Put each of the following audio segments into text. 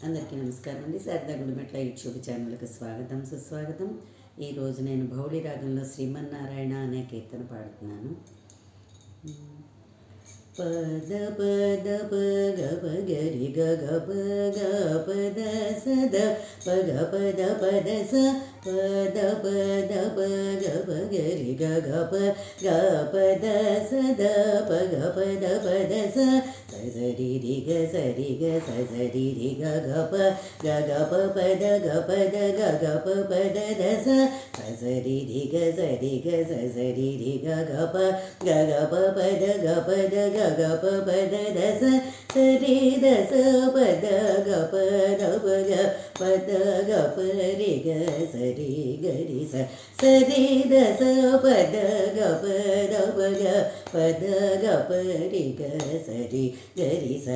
అందరికీ నమస్కారం అండి. శారదా గుడిమెట్ల యూట్యూబ్ ఛానల్కి స్వాగతం సుస్వాగతం. ఈరోజు నేను భౌళి రాగంలో శ్రీమన్నారాయణ అనే కీర్తన పాడుతున్నాను. పద పద పగ పగరి గగ పగ పద సద పగ పద పద స పద పద పగ పగరి గగ పగ పద సద పగ పద పద స సరి రి గ సరి గ సరి రి గ గ ప పద గ పద గ గ పద ద స సరి రి గ సరి గ సరి రి గ గ ప పద గ పద గ గ పద ద స సరి ద స పద గ పద పద గ ప రి గ సరి గ రి స సరి ద స పద గ పద పద గ ప రి గ సరి గ రి స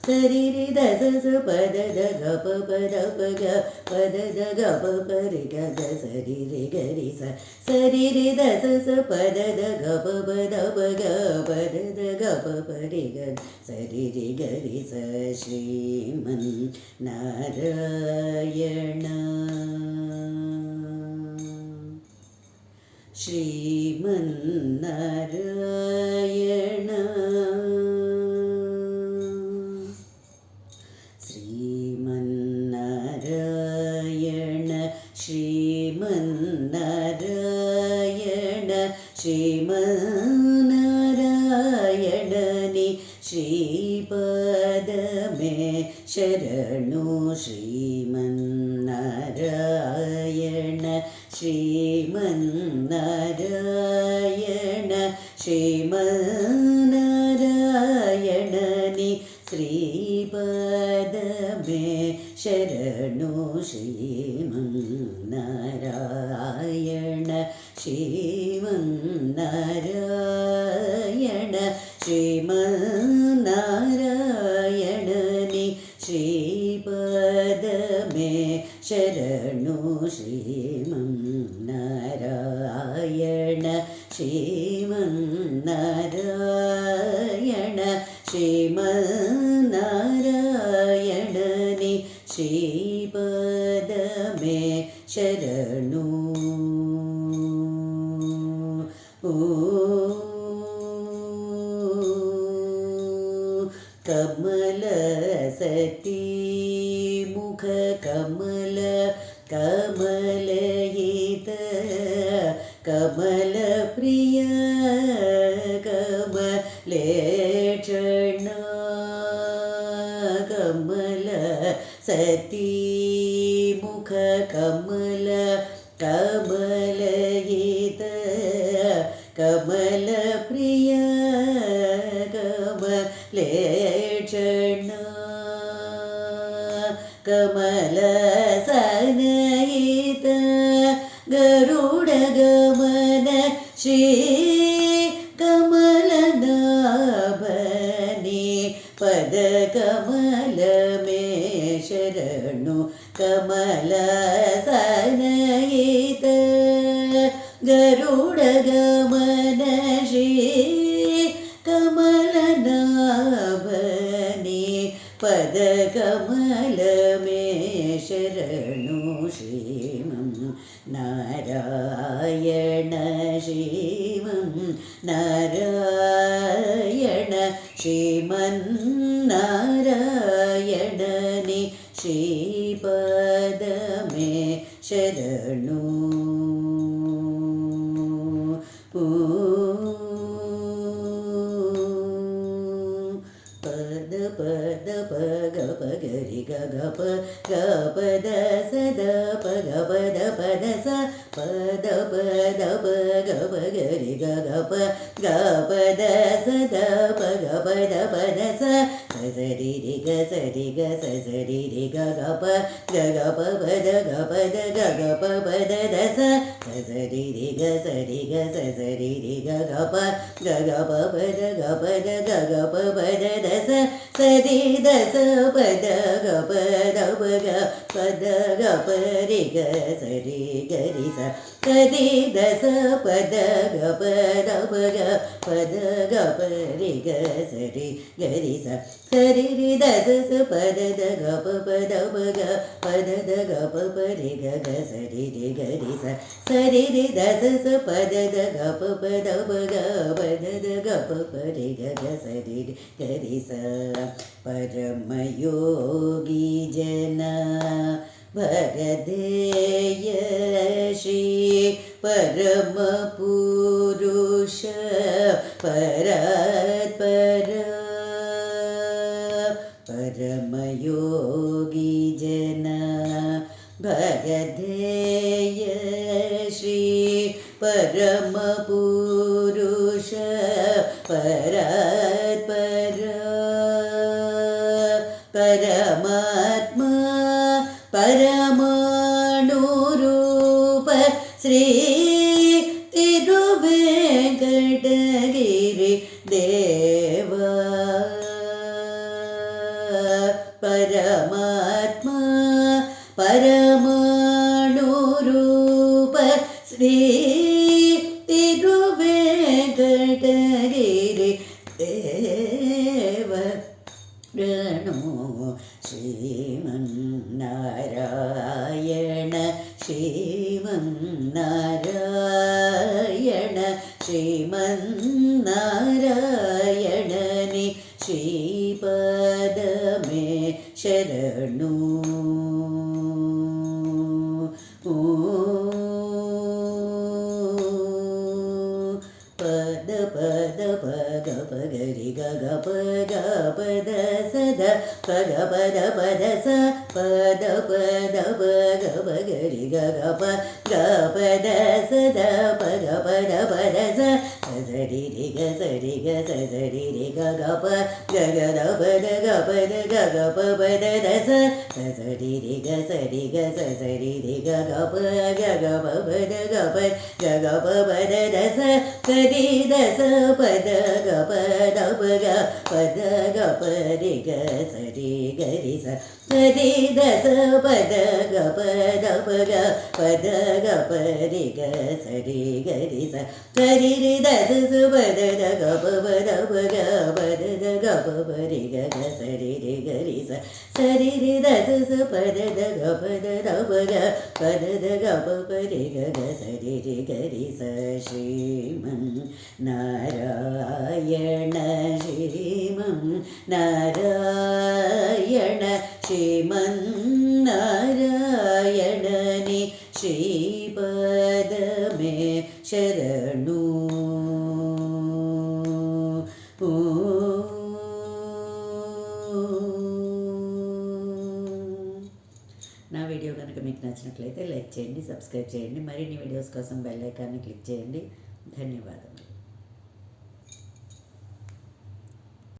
సరి రి ద స స పద ద గ ప పద పద ద గ ప ప రి గ గ సరి రి గ రి స సరి రి ద స స పద ద గ ప పద పద ద గ ప ప రి గ సరి రి గ రి స శ్రీమన్నారాయణ శ్రీమన్నారాయణ శ్రీమన్నారాయణ శ్రీమన్నారాయణ శ్రీమన్నారాయణని శ్రీపదమే శరణు శ్రీమన్నారాయణ శ్రీమన్నారాయణ శ్రీమన్నారాయణని శ్రీపదమే శరణు శ్రీమన్నారాయణ శ్రీమన్నారాయణ శ్రీమన్నారాయణని శ్రీపదమే శరణు శ్రీమన్నారాయణ శ్రీమన్నారాయణ శ్రీమన్నారాయణని శ్రీపదమే శరణు ಕಮಲ ಸತಿ ಮುಖ ಕಮಲ ಕಮಲಯಿತ ಕಮಲ ಪ್ರಿಯ ಕಮಲೇಕ್ಷಣ ಕಮಲ ಸತಿ ಮುಖ ಕಮಲ ಕಮಲಯಿತ ಕಮಲ ಪ್ರಿಯ ಕಮಲೇಕ್ಷಣ ಕಮಲ ಸನಯಿತ ಗರುಡ ಗಮನ ಶ್ರೀ ಕಮಲನಾಭನಿ ಪದ ಕಮಲ ಮೇ ಶರಣು ಕಮಲ ಸನಯಿತ ಗರುಡ ಗಮನ ಶ್ರೀ ಕಮಲನಾಭನಿ ಪದ ಕಮಲ ಮೇ ಶರಣು ಶ್ರೀಮನ್ನಾರಾಯಣ ಶ್ರೀಮನ್ನಾರಾಯಣ ಶ್ರೀಮನ್ನಾರಾಯಣನಿ ಶ್ರೀಪದಮೇ ಶರಣು ಪದ ಪದ ಪಗ ಪಗರಿ ಗಗ ಪ ಗ ಪದ ಸದ ಪಗ ಪದ ಪದ ಸ ಪದ ಪದ ಪಗ ಪಗರಿ ಗಗ ಪ ಗ ಪದ ಸದ ಪಗ ಪದ ಪದ ಸ ಸರಿ ರಿ ಗ ಸರಿ ಗ ಸರಿ ರಿ ಗಗ ಪ ಗಗ ಪ ಪದ ಗ ಪದ ಗಗ ಪ ಪದ ದ ಸ ಸರಿ ರಿ ಗ ಸರಿ ಗ ಸರಿ ರಿ ಗಗ ಪ ಗಗ ಪ ಪದ ಗ ಪದ ಗಗ ಪ ಪದ ದ ಸ ಸರಿ ದ ಸ ಪದ ಗ ಪದ ಗ ಪದ ಗ ಪರಿ ಗ ಸರಿ ಗರಿ ಸ ಸರಿ ದ ಸ ಪದ ಗ ಪದ ಗ ಪದ ಗ ಪರಿ ಗ ಸರಿ ಗರಿ ಸ ಸರಿ ರಿ ದ ಸ ಪದ ದ ಗ ಪದ ಗ ಪದ ದ ಗ ಪರಿ ಗ ಗ ಸರಿ ರಿ ಗರಿ ಸ ಸರಿ ರಿ ದ ಸ ಪದ ದ ಗ ಪದ ಗ ಪದ ದ ಗ ಪರಿ ಗ ಗ ಸರಿ ರಿ ಗರಿ ಸ परमयोगी जन भगधेय श्री परम पुरुष परात्पर परमयोगी जन भगधेय श्री परम पुरुष परात्पर परमात्मा परमाणुरूप श्री तिरुवेंकटगिरि देवा परमात्मा परमाणुरूप श्री तिरुवेंकटगिरि देवा रणो श्रीमन्नारायण श्रीमन्नारायण श्रीमन्नारायणनि श्रीपद मे शरणु पद पद पग पगरि ग ग पद पद सद पग पद पद स पद पद पग पगरि ग ग ग पद सद पग पद पद स सरि रि ग सरि ग सरि रि ग ग प ग ग द पद ग पद ग ग प पद द स सरि रि ग सरि ग सरि रि ग ग प ग ग प पद ग प ग ग प पद द स सरि द स पद ग पद ग पद ग परि ग सरि गरि स सरि द स पद ग पद ग पद ग परि ग सरि गरि स सरि रि द स पद द ग पद ग पद द ग परि ग सरि रि गरि स सरि रि द स पद द ग पद द ग पद द ग परि ग सरि रि गरि स श्रीमन्नारायण श्रीमन्नारायण श्रीमन्नारायणनि श्रीपद मे शरणु నా వీడియో కనుక మీకు నచ్చినట్లయితే లైక్ చేయండి, సబ్స్క్రైబ్ చేయండి. మరిన్ని వీడియోస్ కోసం బెల్ ఐకాన్ని క్లిక్ చేయండి. ధన్యవాదములు.